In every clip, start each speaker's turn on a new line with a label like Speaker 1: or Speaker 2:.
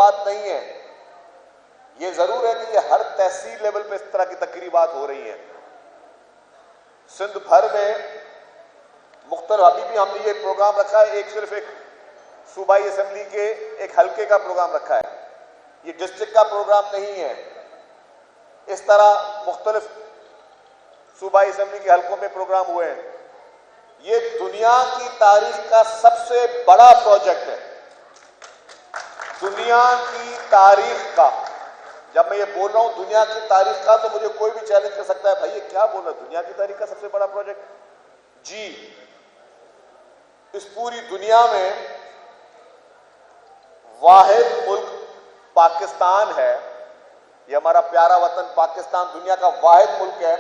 Speaker 1: बात नहीं है। ये जरूर है कि ये हर तहसील लेवल पे इस तरह की तकरीबात हो रही हैं। सिंध भर में मुख्तलिफ, अभी भी हमने ये प्रोग्राम रखा है, सिर्फ एक सूबाई असेंबली के एक हल्के का प्रोग्राम रखा है, ये डिस्ट्रिक्ट का प्रोग्राम नहीं है। इस तरह मुख्तलिफ सूबाई असेंबली के हल्कों में प्रोग्राम हुए हैं। ये दुनिया की तारीख का सबसे बड़ा प्रोजेक्ट है, दुनिया की तारीख का। जब मैं ये बोल रहा हूं दुनिया की तारीख का, तो मुझे कोई भी चैलेंज कर सकता है, भाई ये क्या बोल रहा है, दुनिया की तारीख का सबसे बड़ा प्रोजेक्ट। जी, इस पूरी दुनिया में वाहिद मुल्क पाकिस्तान है। ये हमारा प्यारा वतन पाकिस्तान दुनिया का वाहिद मुल्क है,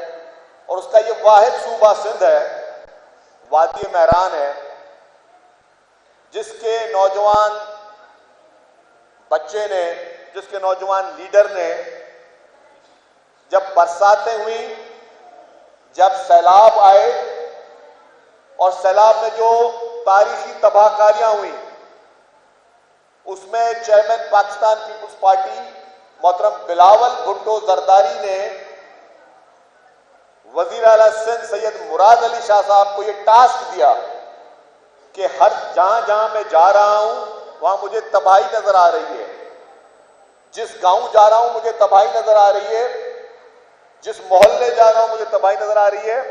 Speaker 1: और उसका ये वाहिद सूबा सिंध है, वादी महरान है, जिसके नौजवान बच्चे ने, जिसके नौजवान लीडर ने, जब बरसातें हुई, जब सैलाब आए, और सैलाब में जो तारीखी तबाहकारियां हुई, उसमें चेयरमैन पाकिस्तान पीपुल्स पार्टी मोहतरम बिलावल भुट्टो जरदारी ने वजीर आला सिंध सैयद मुराद अली शाह साहब को यह टास्क दिया कि हर जहां मैं जा रहा हूं वहां मुझे तबाही नजर आ रही है, जिस गांव जा रहा हूं मुझे तबाही नजर आ रही है, जिस मोहल्ले जा रहा हूं मुझे तबाही नजर आ रही है,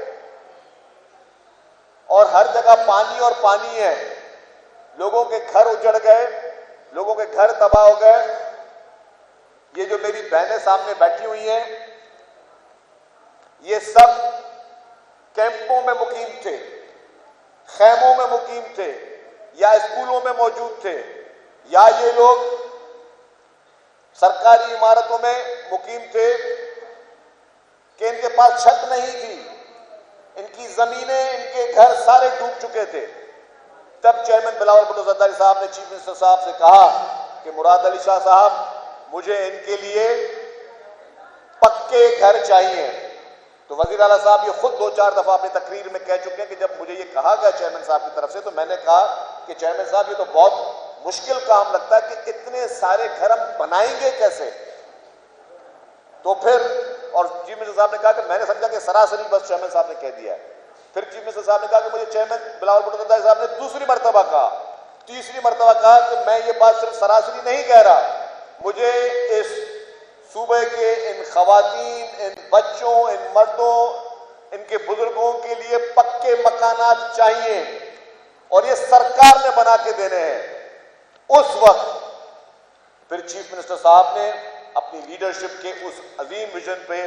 Speaker 1: और हर जगह पानी और पानी है। लोगों के घर उजड़ गए, लोगों के घर तबाह हो गए। ये जो मेरी बहनें सामने बैठी हुई हैं, ये सब कैंपों में मुकीम थे, खैमों में मुकीम थे, या स्कूलों में मौजूद थे, या ये लोग सरकारी इमारतों में मुकीम थे कि इनके पास छत नहीं थी, इनकी जमीनें, इनके घर सारे डूब चुके थे। तब चेयरमैन बिलावल भुट्टो जरदारी साहब ने चीफ मिनिस्टर साहब से कहा कि मुराद अली शाह साहब, मुझे इनके लिए पक्के घर चाहिए। तो वजीर आला साहब ये खुद 2-4 दफा अपनी तकरीर में कह चुके हैं कि जब मुझे ये कहा गया चेयरमैन साहब की तरफ से, तो मैंने कहा कि चेयरमैन साहब ये तो बहुत मुश्किल काम लगता है कि इतने सारे घर हम बनाएंगे कैसे। तो फिर, और चीफ मिनिस्टर साहब ने कहा कि मैंने समझा कि सरासरी बस चेयरमैन साहब ने कह दिया है। फिर चीफ मिनिस्टर साहब ने कहा कि मुझे चेयरमैन बिलावल भुट्टो जरदारी साहब ने दूसरी मरतबा कहा, तीसरी मरतबा कहा कि मैं ये बात सिर्फ सरासरी नहीं कह रहा, मुझे इस सूबे के इन खवातीन, इन बच्चों, इन मर्दों, इनके बुजुर्गों के लिए पक्के मकानात चाहिए, और ये सरकार ने बना के देने हैं। उस वक्त फिर चीफ मिनिस्टर साहब ने अपनी लीडरशिप के उस अजीम विजन पे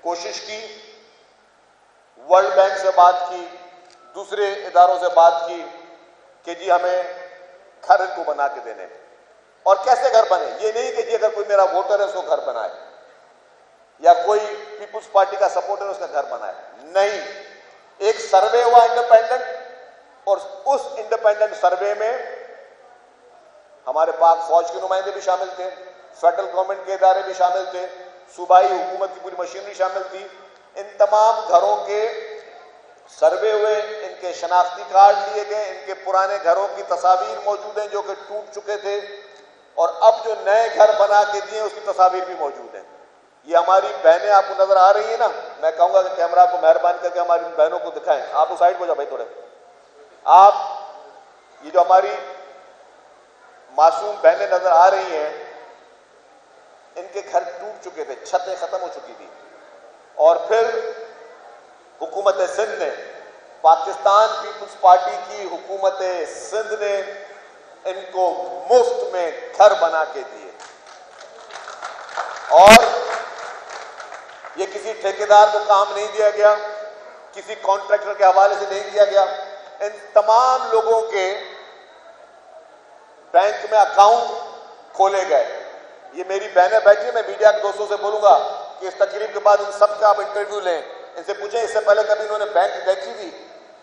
Speaker 1: कोशिश की, वर्ल्ड बैंक से बात की, दूसरे इदारों से बात की कि जी हमें घर को बना के देने। और कैसे घर बने, ये नहीं कि जी अगर कोई मेरा वोटर है उसको घर बनाए, या कोई पीपुल्स पार्टी का सपोर्टर है उसका घर बनाए, नहीं। एक सर्वे हुआ इंडिपेंडेंट, और उस इंडिपेंडेंट सर्वे में हमारे पाक फौज के नुमाइंदे भी शामिल थे, फेडरल गवर्नमेंट के इदारे भी शामिल थे, सूबाई हुकूमत की पूरी मशीनरी शामिल थी। इन तमाम घरों के सर्वे हुए, इनके शनाख्ती कार्ड लिए गए, इनके पुराने घरों की तस्वीर मौजूद हैं जो कि टूट चुके थे, और अब जो नए घर बना के दिए उसकी तस्वीर भी मौजूद हैं। ये हमारी बहनें आपको नजर आ रही है ना, मैं कहूंगा कि कैमरा को मेहरबानी करके हमारी बहनों को दिखाएं। आप उस साइड को जाओ भाई थोड़े। आप ये जो हमारी मासूम बहनें नजर आ रही हैं, इनके घर टूट चुके थे, छतें खत्म हो चुकी थी, और फिर हुकूमत सिंध ने, पाकिस्तान पीपुल्स पार्टी की हुकूमत सिंध ने इनको मुफ्त में घर बना के दिए। और ये किसी ठेकेदार को काम नहीं दिया गया, किसी कॉन्ट्रैक्टर के हवाले से नहीं दिया गया। इन तमाम लोगों के बैंक में अकाउंट खोले गए। ये मेरी बहनें बैठी हैं, मैं मीडिया के दोस्तों से बोलूंगा कि इस तकरीब के बाद इन सबका आप इंटरव्यू लें, इनसे पूछें इससे पहले कभी इन्होंने बैंक देखी थी,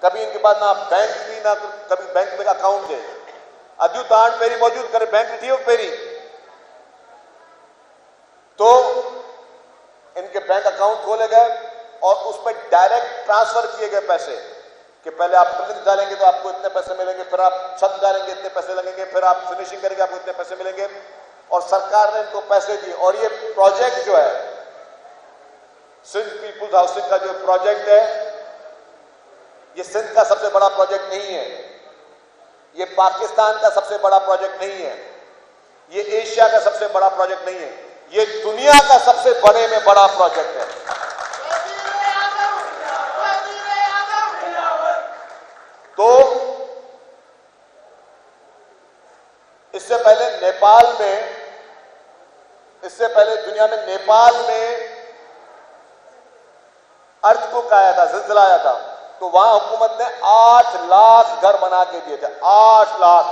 Speaker 1: कभी इनके पास ना बैंक थी ना कभी बैंक में अकाउंट थे। अद्यु तांड पेरी मौजूद करे बैंक थी पेरी, तो इनके बैंक अकाउंट खोले गए और उस पर डायरेक्ट ट्रांसफर किए गए पैसे कि पहले आप प्रिंट डालेंगे तो आपको इतने पैसे मिलेंगे, फिर आप छत डालेंगे इतने पैसे लगेंगे, फिर आप फिनिशिंग करेंगे आपको इतने पैसे मिलेंगे। और सरकार ने इनको पैसे दिए। और ये प्रोजेक्ट जो है सिंध पीपुल्स हाउसिंग का जो प्रोजेक्ट है, ये सिंध का सबसे बड़ा प्रोजेक्ट नहीं है, ये पाकिस्तान का सबसे बड़ा प्रोजेक्ट नहीं है, ये एशिया का सबसे बड़ा प्रोजेक्ट नहीं है, ये दुनिया का सबसे बड़े में बड़ा प्रोजेक्ट है। तो इससे पहले दुनिया में नेपाल में अर्थक्वेक आया था, ज़िलज़िला आया था, तो वहां हुकूमत ने 8 लाख घर बना के दिए थे, 8 लाख।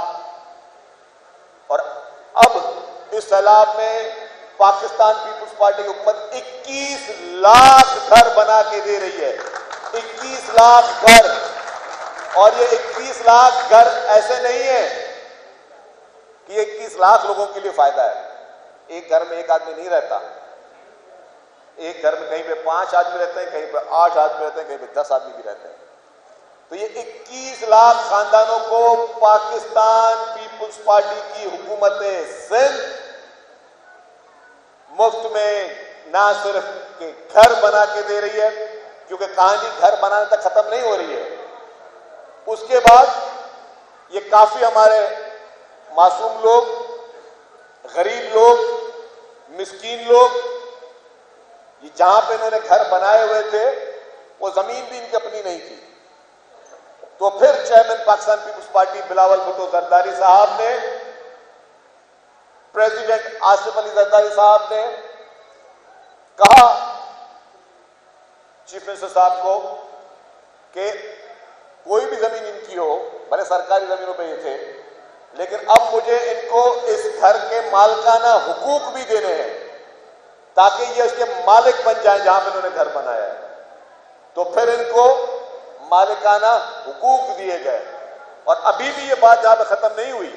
Speaker 1: और अब इस सैलाब में पाकिस्तान पीपुल्स पार्टी की हुकूमत 21 लाख घर बना के दे रही है, 21 लाख घर। और ये 21 लाख घर ऐसे नहीं है कि ये 21 लाख लोगों के लिए फायदा है। एक घर में एक आदमी नहीं रहता, एक घर में कहीं पे 5 आदमी रहते हैं, कहीं पे 8 आदमी रहते हैं, कहीं पे 10 आदमी भी रहते हैं। तो ये 21 लाख खानदानों को पाकिस्तान पीपुल्स पार्टी की हुकूमत सिंध मुफ्त में ना सिर्फ के घर बना के दे रही है, क्योंकि कहानी घर बनाने तक खत्म नहीं हो रही है, उसके बाद ये काफी हमारे मासूम लोग, गरीब लोग, मिस्कीन लोग, ये जहां पे इन्होंने घर बनाए हुए थे वो जमीन भी इनकी अपनी नहीं थी। तो फिर chairman Pakistan peoples party Bilawal Bhutto Zardari sahab ने, प्रेसिडेंट आसिफ अली जरदारी साहब ने कहा चीफ मिनिस्टर साहब को कि कोई भी जमीन इनकी हो, भले सरकारी जमीनों पे ये थे, लेकिन अब मुझे इनको इस घर के मालिकाना हुकूक भी देने हैं ताकि ये उसके मालिक बन जाएं जहां पे इन्होंने घर बनाया है। तो फिर इनको मालिकाना हुकूक दिए गए। और अभी भी ये बात जहां पे खत्म नहीं हुई,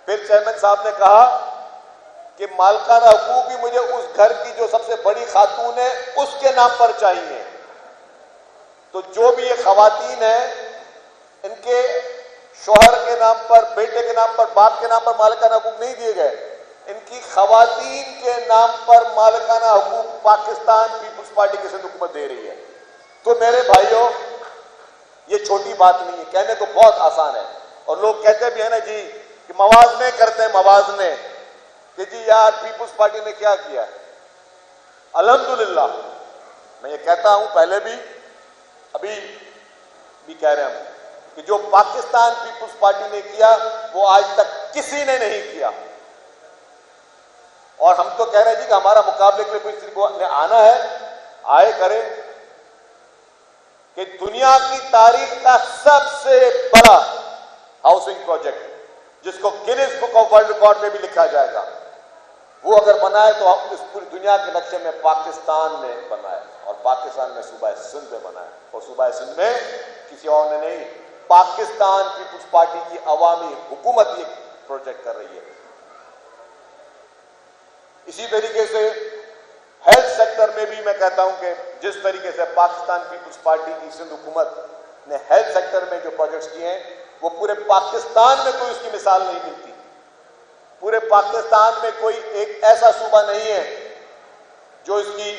Speaker 1: फिर चेयरमैन साहब ने कहा कि मालिकाना हुकूक भी मुझे उस घर की जो सबसे बड़ी खातून है उसके नाम पर चाहिए। तो जो भी ये खवातीन है, इनके शोहर के नाम पर, बेटे के नाम पर, बाप के नाम पर मालिकाना हुकूक नहीं दिए गए, इनकी खवातीन के नाम पर मालिकाना हुकूक पाकिस्तान पीपुल्स पार्टी की सिंध हुकूमत दे रही है। तो मेरे भाइयों, ये छोटी बात नहीं है, कहने को बहुत आसान है। और लोग कहते भी है ना जी कि मवाज़ने करते हैं, मवाज़ने कि जी यार पीपुल्स पार्टी ने क्या किया। अल्हम्दुलिल्लाह मैं ये कहता हूं, पहले भी अभी भी कह रहे हैं कि जो पाकिस्तान पीपुल्स पार्टी ने किया वो आज तक किसी ने नहीं किया। और हम तो कह रहे हैं जी कि हमारा मुकाबले के लिए किसी को आना है, आए करे। कि दुनिया की तारीख का सबसे बड़ा हाउसिंग प्रोजेक्ट जिसको Guinness book of world record में भी लिखा जाएगा, वो अगर बना है तो हम इस पूरी दुनिया के नक्शे में पाकिस्तान ने बना है। और पाकिस्तान में सूबा सिंध में बना है, और सूबा सिंध में किसी और ने नहीं, पाकिस्तान पीपुल्स पार्टी की अवामी हुकूमत ये प्रोजेक्ट कर रही है। इसी तरीके से हेल्थ सेक्टर में भी मैं कहता हूं कि जिस तरीके से पाकिस्तान पीपुल्स पार्टी की सिंध हुकूमत ने हेल्थ सेक्टर में जो प्रोजेक्ट्स किए हैं, वो पूरे पाकिस्तान में कोई उसकी मिसाल नहीं मिलती। पूरे पाकिस्तान में कोई एक ऐसा सूबा नहीं है जो इसकी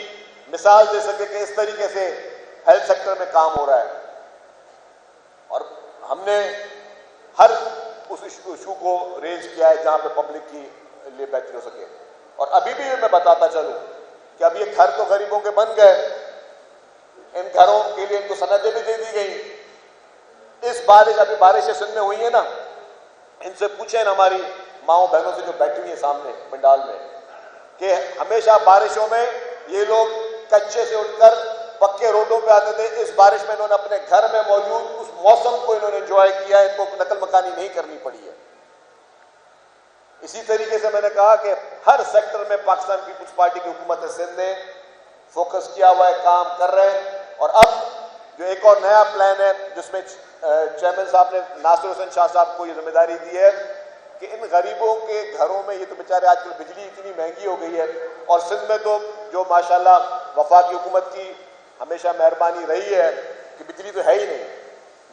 Speaker 1: मिसाल दे सके कि इस तरीके से हेल्थ सेक्टर में काम हो रहा है। और हमने हर उस इशू को रेज किया है जहां पे पब्लिक की लिए बेहतरी हो सके। और अभी भी मैं बताता चलूं कि अब ये घर तो गरीबों के बन गए, इन घरों के लिए इनको सनदें भी दे दी गई। इस बारिश, अभी बारिशें सिंध में हुई है ना, इनसे पूछें ना हमारी माओ बहनों से जो बैठी हुई है सामने पंडाल में, कि हमेशा बारिशों में ये लोग कच्चे से उठकर पक्के रोडों पे आते थे। इस बारिश में इन्होंने अपने घर में मौजूद उस मौसम को इन्होंने एंजॉय किया, इनको नकल मकानी नहीं करनी पड़ी है। इसी तरीके से मैंने कहा कि हर सेक्टर में पाकिस्तान पीपुल्स पार्टी की हुकूमत सिंध ने फोकस किया हुआ है, काम कर रहे हैं। और अब जो एक और नया प्लान है जिसमें चेयरमैन साहब ने नासिर हुसैन शाह साहब को ये जिम्मेदारी दी है कि इन गरीबों के घरों में, ये तो बेचारे आजकल बिजली इतनी महंगी हो गई है, और सिंध में तो जो माशाल्लाह वफाकी हुकूमत की हमेशा मेहरबानी रही है कि बिजली तो है ही नहीं,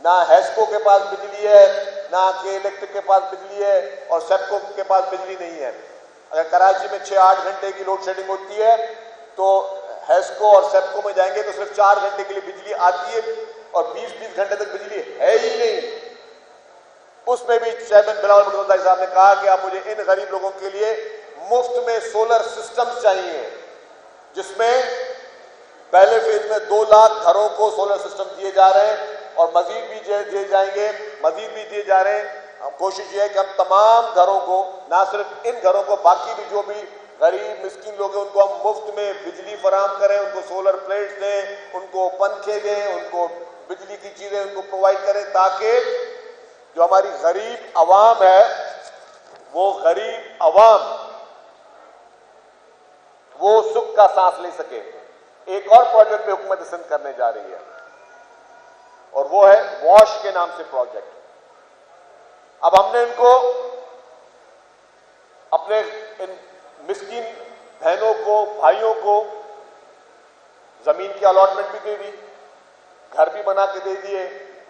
Speaker 1: ना हैस्को के पास बिजली है, ना के इलेक्ट्रिक के पास बिजली है, और सेप्को के पास बिजली नहीं है। अगर कराची में 6-8 घंटे की लोड शेडिंग होती है तो हेस्को और सेप्को में जाएंगे तो सिर्फ 4 घंटे के लिए बिजली आती है और 20-20 घंटे तक बिजली है ही नहीं। उसमें भी चेयरमैन बिलावल भुट्टो जरदारी साहब ने कहा कि आप मुझे इन गरीब लोगों के लिए मुफ्त में सोलर सिस्टम चाहिए, जिसमें पहले फेज में 2 लाख घरों को सोलर सिस्टम दिए जा रहे हैं और मजीद भी दिए जाएंगे, मजीद भी दिए जा रहे हैं। कोशिश ये है कि हम तमाम घरों को, ना सिर्फ इन घरों को, बाकी भी जो भी गरीब मिस्किन लोग हैं उनको हम मुफ्त में बिजली फराहम करें, उनको सोलर प्लेट्स दें, उनको पंखे दें, उनको बिजली की चीजें उनको प्रोवाइड करें, ताकि जो हमारी गरीब अवाम है वो गरीब अवाम वो सुख का सांस ले सके। एक और प्रोजेक्ट पे हुकूमत सिंध करने जा रही है और वो है वॉश के नाम से प्रोजेक्ट। अब हमने इनको अपने इन मिस्किन बहनों को, भाइयों को जमीन की अलॉटमेंट भी दे दी, घर भी बना के दे दिए,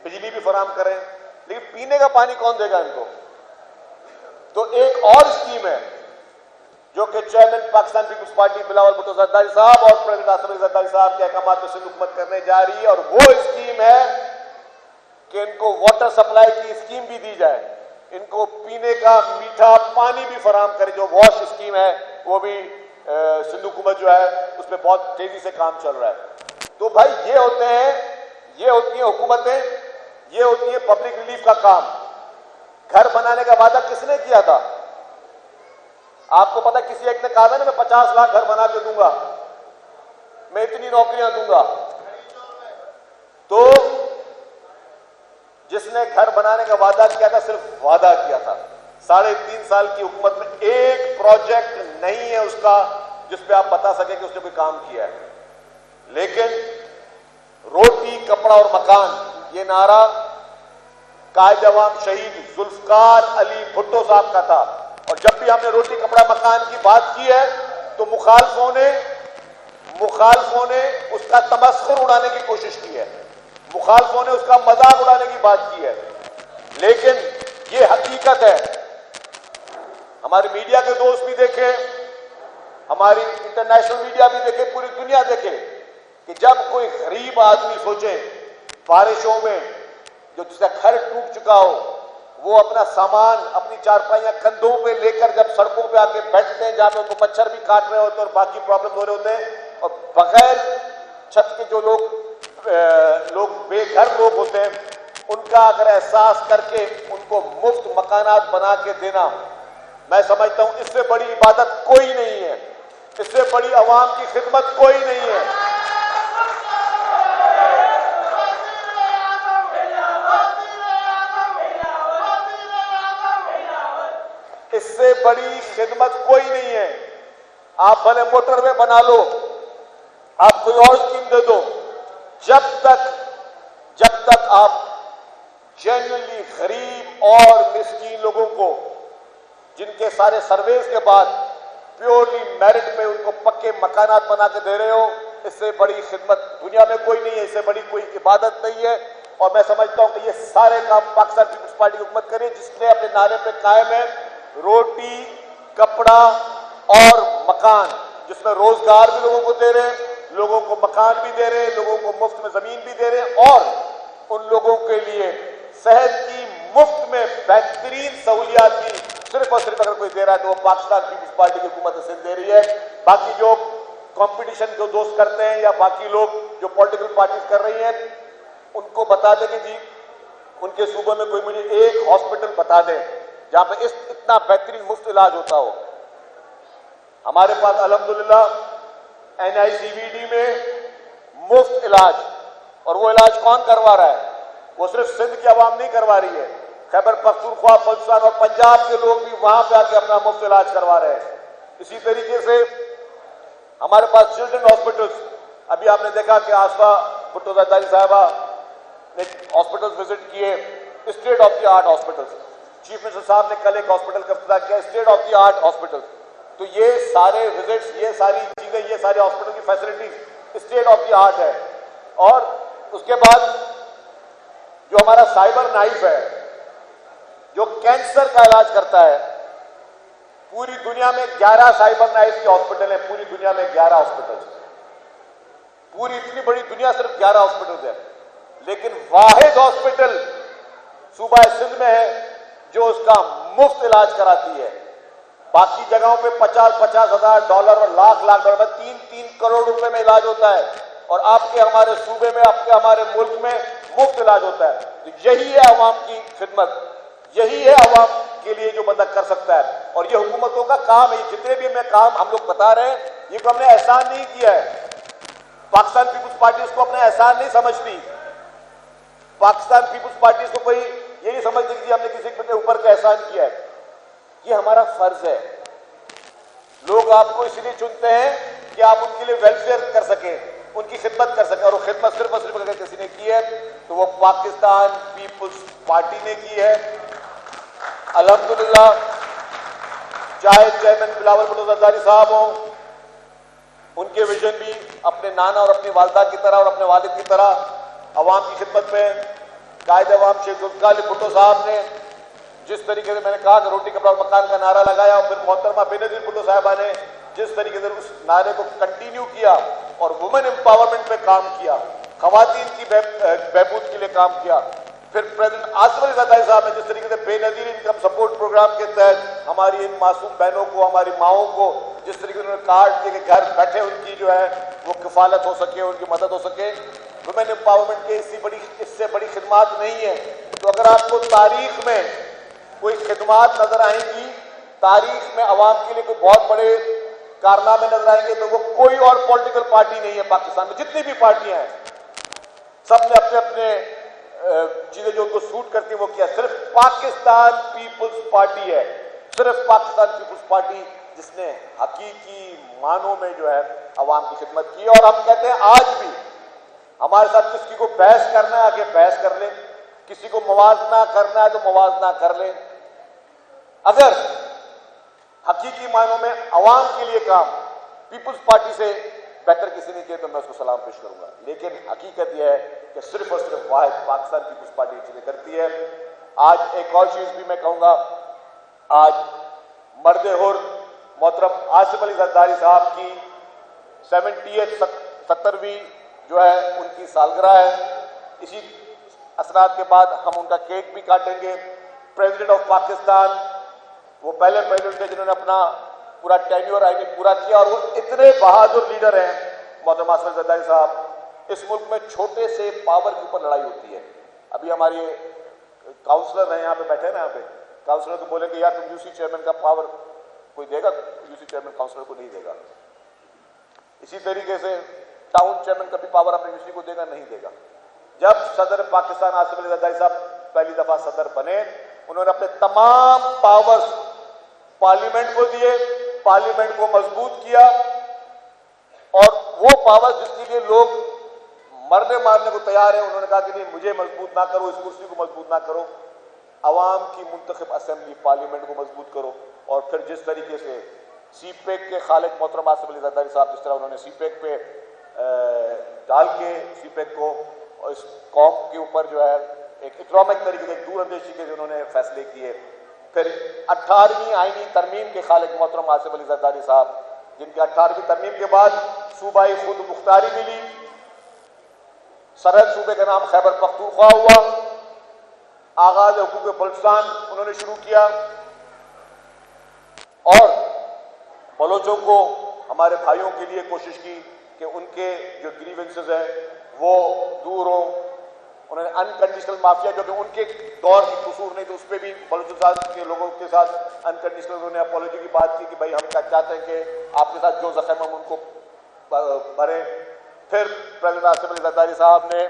Speaker 1: बिजली भी फराहम करें, लेकिन पीने का पानी कौन देगा इनको? तो एक और स्कीम है जो कि chairman Pakistan peoples party Bilawal Bhutto Zardari sahab और प्रेसिडेंट आसिफ अली जरदारी साहब के अहकामात में सिंध हुकूमत करने जा रही है, और वो स्कीम है कि इनको वाटर सप्लाई की स्कीम भी दी जाए, इनको पीने का मीठा पानी भी फराहम करे। जो वॉश स्कीम है वो भी सिंध हुकूमत जो है उसमें बहुत तेजी से काम चल रहा है। तो भाई ये होती हैं हुकूमतें, ये होती है पब्लिक रिलीफ का काम। घर बनाने का वादा किसने किया था? आपको पता, किसी एक ने कहा था ना मैं 50 लाख घर बना के दूंगा, मैं इतनी नौकरियां दूंगा। तो जिसने घर बनाने का वादा किया था सिर्फ वादा किया था। 3.5 साल की हुकूमत में एक प्रोजेक्ट नहीं है उसका जिस पे आप बता सके कि उसने कोई काम किया है। लेकिन रोटी, कपड़ा और मकान, ये नारा कायद अवाम शहीद जुल्फकार अली भुट्टो साहब का था, और जब भी हमने रोटी, कपड़ा, मकान की बात की है तो मुखालफों ने उसका तमस्खुर उड़ाने की कोशिश की है, मुखालफों ने उसका मजाक उड़ाने की बात की है। लेकिन ये हकीकत है, हमारे मीडिया के दोस्त भी देखे, हमारी इंटरनेशनल मीडिया भी देखे, पूरी दुनिया देखे कि जब कोई गरीब आदमी सोचे बारिशों में जो जिसका घर टूट चुका हो, वो अपना सामान, अपनी चारपाइयां कंधों पे लेकर जब सड़कों पे आके बैठते हैं जहां पे उनको मच्छर भी काट रहे होते हैं और बाकी प्रॉब्लम हो रहे होते हैं, और बगैर छत के जो लोग बेघर लोग होते हैं, उनका अगर एहसास करके उनको मुफ्त मकानात बना के देना, मैं समझता हूं इससे बड़ी इबादत कोई नहीं है, इससे बड़ी अवाम की खिदमत कोई नहीं है। इससे बड़ी खिदमत कोई नहीं है। आप भले मोटरवे बना लो, आप कोई और स्कीम दे दो, जब तक आप जेन्युइनली गरीब और मिस्कीन लोगों को, जिनके सारे सर्वेस के बाद प्योरली मेरिट पे उनको पक्के मकानात बना के दे रहे हो, इससे बड़ी खिदमत दुनिया में कोई नहीं है, इससे बड़ी कोई इबादत नहीं है। और मैं समझता हूं कि ये सारे काम पाकिस्तान पीपुल्स पार्टी की हुकूमत करे, जिसने अपने नारे पे कायम है रोटी, कपड़ा और मकान, जिसमें रोजगार भी लोगों को दे रहे हैं, लोगों को मकान भी दे रहे हैं, लोगों को मुफ्त में जमीन भी दे रहे हैं, और उन लोगों के लिए सेहत की मुफ्त में बेहतरीन सहूलियात भी सिर्फ और सिर्फ अगर कोई दे रहा है तो वो पाकिस्तान पीपुल्स पार्टी की हुकूमत सिंध दे रही है। बाकी जो कंपटीशन जो दोस्त करते हैं या बाकी लोग जो पॉलिटिकल पार्टीज कर रही हैं, उनको बता दें कि जी उनके सूबे में कोई मुझे एक हॉस्पिटल बता दें जहां पे इतना बेहतरीन मुफ्त इलाज होता हो। हमारे पास अल्हम्दुलिल्लाह NICVD में मुफ्त इलाज, और वो इलाज कौन करवा रहा है? वो सिर्फ सिंध की आवाम नहीं करवा रही है, खैबर पख्तूनख्वा, बलूचिस्तान और पंजाब के लोग भी वहां पे आके अपना मुफ्त इलाज करवा रहे हैं। इसी तरीके से हमारे पास चिल्ड्रन हॉस्पिटल्स, अभी आपने देखा कि आसफा भुट्टो जरदारी साहबा ने हॉस्पिटल्स विजिट किए, state of the art hospitals. Chief minister साहब ने कल एक हॉस्पिटल का इफ्तिताह किया, state of the art hospital. तो ये सारे विजिट्स, ये सारी चीजें, ये सारे हॉस्पिटल की facilities state of the art है। और उसके बाद जो हमारा साइबर नाइफ है जो कैंसर का इलाज करता है, पूरी दुनिया में 11 साइबरनाइज के हॉस्पिटल है, पूरी दुनिया में 11 हॉस्पिटल, पूरी इतनी बड़ी दुनिया सिर्फ 11 हॉस्पिटल है, लेकिन वाहिद हॉस्पिटल सूबा सिंध में है जो उसका मुफ्त इलाज कराती है। बाकी जगहों पे 50-50 हजार डॉलर और लाख $3 करोड़ रुपए में इलाज होता है, और आपके हमारे सूबे में, आपके हमारे मुल्क में मुफ्त इलाज होता है। तो यही है अवाम की खिदमत, यही है अवाम के लिए जो बंदा कर सकता है, और ये हुकूमतों का काम है। जितने भी हमें काम हम लोग बता रहे हैं, ये तो हमने एहसान नहीं किया है। पाकिस्तान पीपुल्स पार्टी इसको अपना एहसान नहीं समझती। पाकिस्तान पीपुल्स पार्टी इसको कोई ये नहीं समझती कि हमने किसी के ऊपर का एहसान किया है। ये हमारा फर्ज है। लोग आपको इसलिए चुनते हैं कि आप उनके लिए वेलफेयर कर सकें, उनकी खिदमत कर सकें, और वो खिदमत सिर्फ और सिर्फ अगर किसी ने की है तो वो पाकिस्तान पीपुल्स पार्टी ने की है। अल्हम्दुलिल्लाह, चाहे चेयरमैन बिलावल भुट्टो जरदारी साहब हो, उनके विजन भी अपने नाना और अपनी वालदा की तरह और अपने वालिद की तरह अवाम की खिदमत में। कायद अवाम शेख जुल्फ़िकार अली भुट्टो साहब ने जिस तरीके से, मैंने कहा कि रोटी कपड़ा और मकान का नारा लगाया, और फिर मोहतरमा बेनज़ीर भुट्टो साहिबा ने जिस तरीके से उस नारे को कंटिन्यू किया और वुमेन एम्पावरमेंट पे काम किया, खवातीन की बहबूद के लिए काम किया। फिर प्रेसिडेंट आसिफ अली ज़रदारी साहब ने जिस तरीके से बेनज़ीर इनकम सपोर्ट प्रोग्राम के तहत हमारी इन मासूम बहनों को, हमारी माओं को जिस तरीके से उन्होंने कार्ड दिए कि घर बैठे उनकी जो है वो किफालत हो सके, उनकी मदद हो सके। वुमेन एम्पावरमेंट के इससे बड़ी खिदमात नहीं है। तो अगर आपको तारीख में कोई खिदमात नजर आएंगी, तारीख में अवाम के लिए कोई बहुत बड़े कारनामे नजर आएंगे, तो वो कोई और पॉलिटिकल पार्टी नहीं है पाकिस्तान में। जितनी भी पार्टियां हैं, सब ने अपने अपने चीजें जो उनको सूट करती है वो किया। सिर्फ पाकिस्तान पीपुल्स पार्टी है, सिर्फ पाकिस्तान पीपुल्स पार्टी जिसने हकीकी मानों में जो है अवाम की खिदमत की। और हम कहते हैं आज भी हमारे साथ किसी को बहस करना है, आगे बहस कर लें, किसी को मुवाजना करना है तो मुवाजना कर लें। अगर हकीकी मायनों में अवाम के लिए काम पीपुल्स पार्टी से बेहतर किसी ने किया तो मैं उसको सलाम पेश करूंगा। लेकिन हकीकत यह है कि सिर्फ और सिर्फ वाहिद पाकिस्तान पीपुल्स पार्टी चीजें करती है। आज एक और चीज भी मैं कहूंगा, आज मर्द हुर मोहतरम आसिफ अली ज़रदारी साहब की 70वीं जो है उनकी सालगिरह है। इसी असरात के बाद हम उनका केक भी काटेंगे। प्रेसिडेंट ऑफ पाकिस्तान, वो पहले प्रेसिडेंट थे जिन्होंने अपना पूरा टेन्योर आईनी पूरा किया, और वो इतने बहादुर लीडर हैं मोहतरम आसिफ अली ज़रदारी साहब। इस मुल्क में छोटे से पावर के ऊपर लड़ाई होती है। अभी हमारे काउंसलर हैं यहाँ पे बैठे ना, यहाँ पे काउंसलर को बोले कि यार तुम यूसी चेयरमैन का पावर कोई देगा? यूसी चेयरमैन काउंसलर को नहीं देगा। इसी तरीके से टाउन चेयरमैन का भी पावर अपने यूसी को देगा? नहीं देगा। जब सदर पाकिस्तान आसिफ अली ज़रदारी साहब पहली दफा सदर बने, उन्होंने अपने तमाम पावर्स पार्लियामेंट को दिए, पार्लियामेंट को मजबूत किया, और वो पावर्स जिसके लिए लोग मरने मारने को तैयार है, उन्होंने कहा कि नहीं, मुझे मजबूत ना करो, इस कुर्सी को मजबूत ना करो, अवाम की मुंतखब असेंबली पार्लियामेंट को मजबूत करो। और फिर जिस तरीके से सीपेक के खालिद मोहतरम आसिफ अली ज़रदारी साहब, जिस तरह उन्होंने सीपेक पे डाल के सीपेक को और इस कौम के ऊपर जो है एक इकोनॉमिक तरीके से दूरंदेशी के उन्होंने फैसले किए। फिर 18वीं आईनी तरमीम के खालिद मोहतरम आसिफ अली ज़रदारी साहब, जिनके 18वीं तरमीम के बाद सूबाई खुद मुख्तारी मिली, सरहद सूबे का नाम खैबर पख्तूनख्वा हुआ, आगाज हुकूक बलूचिस्तान उन्होंने शुरू किया, और बलोचों को, हमारे भाइयों के लिए कोशिश की कि उनके जो ग्रीवेंसेस हैं वो दूर हो। उन्होंने अनकंडीशनल माफिया, जो कि उनके दौर की कसूर नहीं, तो उस पर भी बलूचिस्तान के लोगों के साथ अनकंडीशनल उन्होंने अपोलॉजी की बात की कि भाई हम क्या चाहते हैं कि आपके साथ जो जख्म हम उनको भरें। फिर प्रेसिडेंट आसिफ अली ज़रदारी साहब ने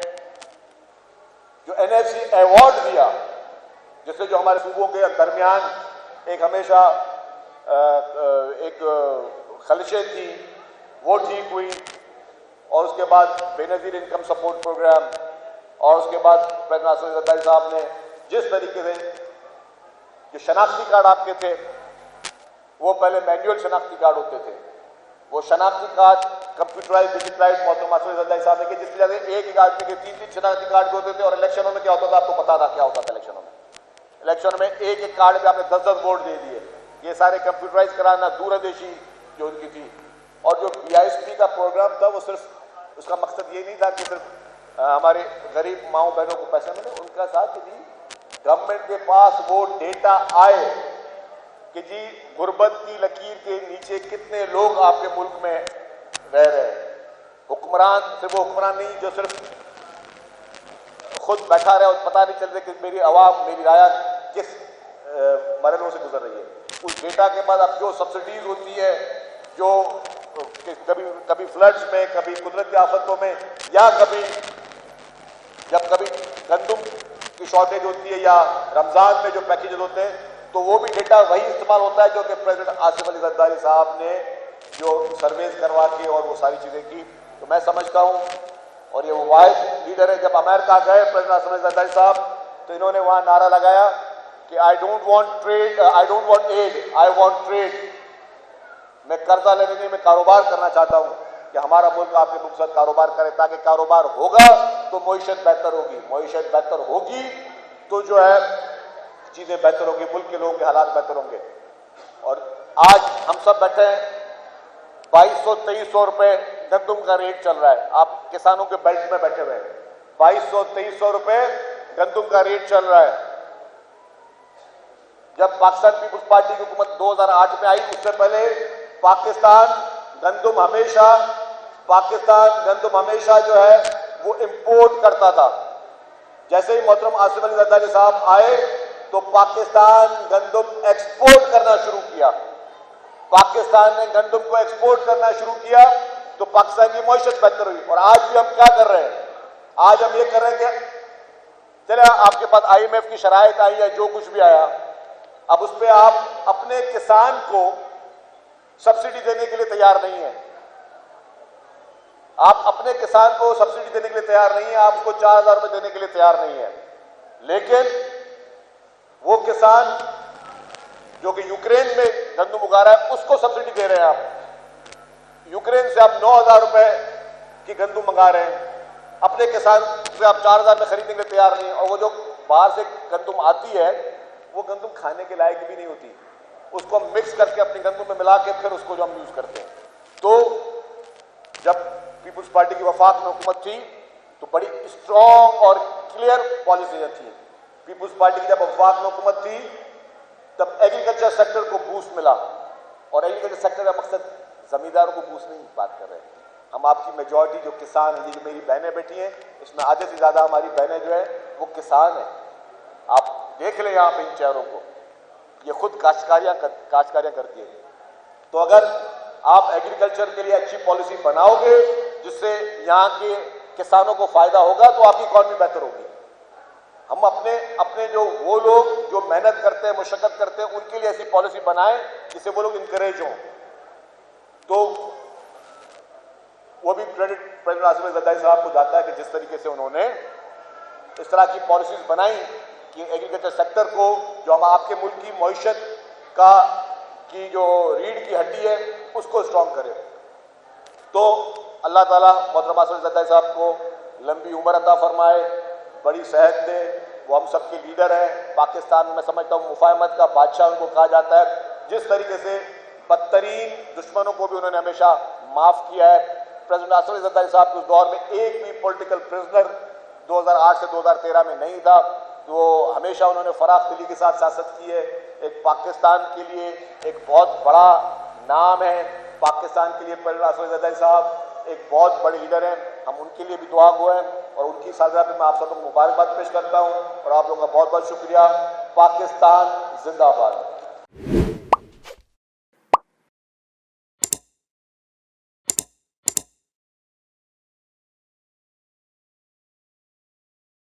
Speaker 1: जो NFC अवार्ड दिया, जिससे जो हमारे सूबों के दरमियान एक हमेशा एक खलिशें थी, वो ठीक हुई। और उसके बाद बेनज़ीर इनकम सपोर्ट प्रोग्राम, और उसके बाद प्रेसिडेंट आसिफ अली ज़रदारी साहब ने जिस तरीके से जो शनाख्ती कार्ड आपके थे, वो पहले मैनुअल शनाख्ती कार्ड होते थे, वो शनाख्ती कार्ड कंप्यूटराइज डिजिटलाइज मोहतरम आसिफ अली ज़रदारी साहब ने, जिस वजह से एक आदमी के 3-3 शनाख्ती कार्ड होते थे। और इलेक्शनों में क्या होता था, आपको पता था क्या होता था? इलेक्शनों में एक एक कार्ड पे आपने 10-10 वोट दे दिए, ये सारे कंप्यूटराइज कराना, दूरदर्शी जो उनकी थी, और जो BISP का प्रोग्राम था वो सिर्फ उसका मकसद ये नहीं था कि सिर्फ हमारे गरीब माओ बहनों को पैसे मिले, उनका साथ कि जी गवर्नमेंट के पास वो डेटा आए कि जी गुर्बत की लकीर के नीचे कितने लोग आपके मुल्क में रह रहे हैं। हुक्मरान सिर्फ वो हुक्मरान नहीं जो सिर्फ खुद बैठा रहे और पता नहीं चलते कि मेरी आवाम, मेरी राया किस मरहलों से गुजर रही है। उस डेटा के बाद अब जो सब्सिडीज होती है, जो कभी फ्लड्स में, कभी कुदरती आफतों में, या जब कभी गंदुम की शॉर्टेज होती है या रमजान में जो पैकेजेस होते हैं, तो वो भी डेटा वही इस्तेमाल होता है जो कि प्रेसिडेंट आसिफ अली जरदारी साहब ने जो सर्वेज करवा के और वो सारी चीजें की। तो मैं समझता हूँ, और ये वो वाहिद लीडर है, जब अमेरिका गए प्रेसिडेंट आसिफ अली जरदारी साहब, तो इन्होंने वहां नारा लगाया कि I don't want trade, I don't want aid, I want trade. मैं कर्जा लेने नहीं, मैं कारोबार करना चाहता हूं कि हमारा मुल्क आपके मुल्क के साथ कारोबार करे, ताकि कारोबार होगा तो मईशत बेहतर होगी, मईशत बेहतर होगी तो जो है चीजें बेहतर होंगी, मुल्क के लोगों के हालात बेहतर होंगे। और आज हम सब बैठे हैं, 2200-2300 रुपए गंदुम का रेट चल रहा है। आप किसानों के बेल्ट में बैठे हुए हैं, 2200-2300 रुपए गंदुम का रेट चल रहा है। जब पाकिस्तान पीपुल्स पार्टी की हुकूमत 2008 में आई, उससे पहले पाकिस्तान गंदुम हमेशा जो है वो इंपोर्ट करता था। जैसे ही मोहतरम आसिफ अली जरदारी साहब आए तो पाकिस्तान गंदुम एक्सपोर्ट करना शुरू किया। पाकिस्तान ने गंदुम को एक्सपोर्ट करना शुरू किया तो पाकिस्तान की मईशत बेहतर हुई। और आज भी हम क्या कर रहे हैं? आज हम ये कर रहे हैं कि चले आपके पास IMF की शराइत आई है, जो कुछ भी आया, अब उस पर आप अपने किसान को सब्सिडी देने के लिए तैयार नहीं है। आप अपने किसान को सब्सिडी देने के लिए तैयार नहीं है, आप उसको 4000 रुपए देने के लिए तैयार नहीं है। लेकिन वो किसान जो कि यूक्रेन में गंदुम उगा रहा है, उसको सब्सिडी दे रहे हैं आप। यूक्रेन से आप 9000 रुपए की गंदुम मंगा रहे हैं, अपने किसान से आप 4000 में खरीदने के लिए तैयार नहीं है। और वो जो बाहर से गंदुम आती है, वो गंदुम खाने के लायक भी नहीं होती, उसको हम मिक्स करके अपनी गंदुम में मिला के फिर उसको जो हम यूज करते हैं। तो जब पीपुल्स पार्टी की वफाक में हुकूमत थी तो बड़ी स्ट्रॉन्ग और क्लियर पॉलिसीज थी। पीपुल्स पार्टी की जब वफाक में हुकूमत थी तब एग्रीकल्चर सेक्टर को बूस्ट मिला। और एग्रीकल्चर सेक्टर का मकसद जमींदारों को बूस्ट नहीं बात कर रहे हैं, हम आपकी मेजॉरिटी जो किसान है, जो मेरी बहनें बैठी हैं, इसमें आधे से ज्यादा हमारी बहनें जो है वो किसान है। आप देख लें यहाँ पे इन चेहरों को, ये खुद काश्तकारियां करती है। तो अगर आप एग्रीकल्चर के लिए अच्छी पॉलिसी बनाओगे जिससे यहाँ के किसानों को फायदा होगा तो आपकी इकॉनमी बेहतर होगी। हम अपने जो वो लोग जो मेहनत करते हैं, मुशक्कत करते हैं, उनके लिए ऐसी पॉलिसी बनाएं जिससे वो लोग इंकरेज हों। तो वो भी क्रेडिट प्रेसिडेंट आसिफ अली जरदारी साहब को जाता है कि जिस तरीके से उन्होंने इस तरह की पॉलिसीज बनाई कि एग्रीकल्चर सेक्टर को, जो हम आपके मुल्क की मईशत की जो रीढ़ की हड्डी है, उसको स्ट्रॉन्ग करे। तो अल्लाह ताला मोहतरम आसिफ अली जरदारी साहब को लंबी उम्र अता फरमाए, बड़ी सेहत दे। वो हम सबके लीडर हैं। पाकिस्तान में मैं समझता हूँ मुफाहमत का बादशाह उनको कहा जाता है। जिस तरीके से बदतरीन दुश्मनों को भी उन्होंने हमेशा माफ किया है। प्रेसिडेंट आसिफ अली जरदारी साहब के उस दौर में एक भी पॉलिटिकल प्रिजनर 2008 से 2013 में नहीं था। तो हमेशा उन्होंने फराख दिली के साथ सियासत की है। एक पाकिस्तान के लिए एक बहुत बड़ा नाम है। पाकिस्तान के लिए प्रेसिडेंट आसिफ अली जरदारी साहब एक बहुत बड़े लीडर हैं। हम उनके लिए भी दुआ गो हैं और उनकी सालगिरह पे मैं आप सबको मुबारकबाद पेश करता हूं और आप लोगों का बहुत बहुत शुक्रिया। पाकिस्तान जिंदाबाद।